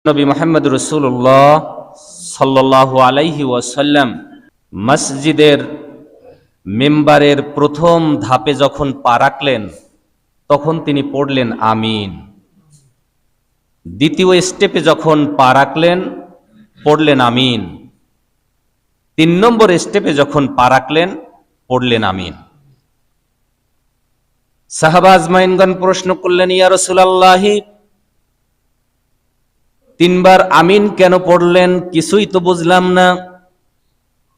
নবী মুহাম্মদ রাসূলুল্লাহ সাল্লাল্লাহু আলাইহি ওয়াসাল্লাম মসজিদের মিম্বারের প্রথম ধাপে যখন পা রাখলেন তখন তিনি পড়লেন আমিন। দ্বিতীয় স্টেপে যখন পা রাখলেন পড়লেন আমিন। ৩ নম্বর স্টেপে যখন পা রাখলেন পড়লেন আমিন। সাহাবা আজমাইনগণ প্রশ্ন করলেন, ইয়া রাসূলুল্লাহ, ৩ বার আমিন কেন পড়লেন? কিছুই তো বুঝলাম না।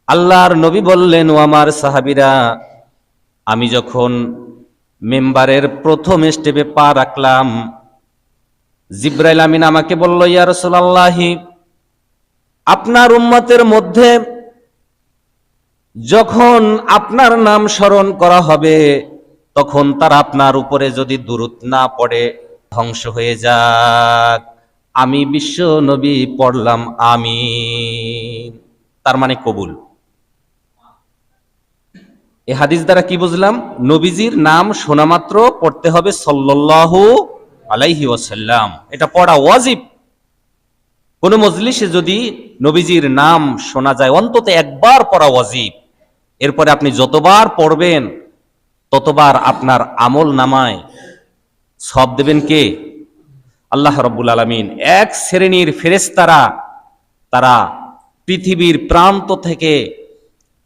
আল্লাহর নবী বললেন, ও আমার সাহাবীরা, আমি যখন মেম্বারের প্রথম স্টেপে পা রাখলাম, জিবরাইল আমিন আমাকে বলল, ইয়া রাসূলুল্লাহ, আপনার উম্মতের মধ্যে যখন আপনার নাম স্মরণ করা হবে তখন তারা আপনার উপরে যদি দুরূদ না পড়ে ধ্বংস হয়ে যাক। আমি বিশ্ব নবী পড়লাম আমিন। তার মানে কবুল। এই হাদিস দ্বারা কি বুঝলাম? নবীজির নাম শোনা মাত্র পড়তে হবে সাল্লাল্লাহু আলাইহি ওয়াসাল্লাম। এটা পড়া ওয়াজিব। কোন মজলিসে যদি নবীজির নাম শোনা যায় অন্তত একবার পড়া ওয়াজিব। এরপরে আপনি যতবার পড়বেন ততবার আপনার আমল নামায় সওয়াব দেবেন কে? আল্লাহ রাব্বুল আলামিন। এক শ্রেণীর ফেরেশতারা তারা পৃথিবীর প্রান্ত থেকে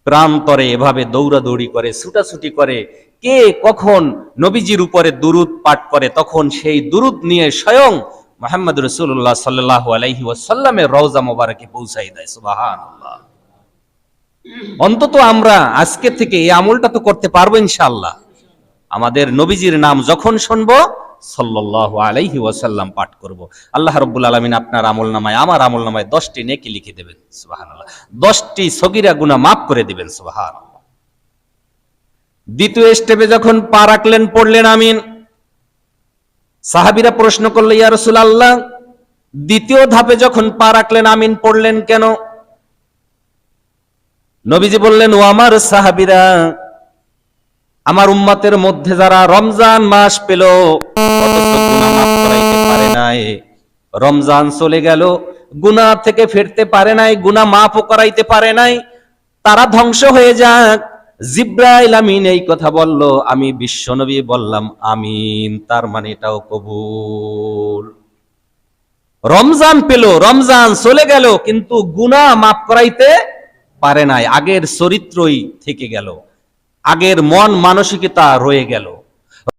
প্রান্তরে এভাবে দৌড়াদৌড়ি করে, ছুটাছুটি করে, কে কখন নবীজির উপরে দুরূদ পাঠ করে তখন সেই দুরূদ নিয়ে স্বয়ং মুহাম্মদ রাসূলুল্লাহ সাল্লাল্লাহু আলাইহি ওয়াসাল্লামের রওজা মোবারকে পৌঁছায় দেয়। সুবহানাল্লাহ। অন্তত আমরা আজকে থেকে এই আমলটা তো করতে পারবো ইনশাআল্লাহ। আমাদের নবীজির নাম যখন শুনবো সাল্লাল্লাহু আলাইহি ওয়াসাল্লাম পাঠ করব। আল্লাহ রাব্বুল আলামিন আপনার আমলনামায় আমার আমলনামায় 10টি নেকি লিখে দেবেন। সুবহানাল্লাহ। 10টি সগীরা গুনাহ মাফ করে দিবেন। সুবহানাল্লাহ। দ্বিতীয় স্টেপে যখন পা রাখলেন পড়লেন আমিন। সাহাবীরা প্রশ্ন করল, ইয়া রাসূলুল্লাহ, দ্বিতীয় ধাপে যখন পা রাখলেন আমিন পড়লেন কেন? নবীজি বললেন, ও আমার সাহাবীরা, আমার উম্মতের মধ্যে যারা রমজান মাস পেল অথচ গুনাহ মাফ করাইতে পারে নাই, রমজান চলে গেল গুনাহ থেকে ফিরতে পারে নাই, গুনাহ মাফও করাইতে পারে নাই, তারা ধ্বংস হয়ে যাক। জিবরাইল আমিন এই কথা বলল, আমি বিশ্বনবী বললাম আমিন। তার মানে এটাও কবুল। রমজান পেল, রমজান চলে গেল, কিন্তু গুনাহ মাফ করাইতে পারে নাই, আগের চরিত্রই থেকে গেল, আগের মন মানসিকতা রয়ে গেল।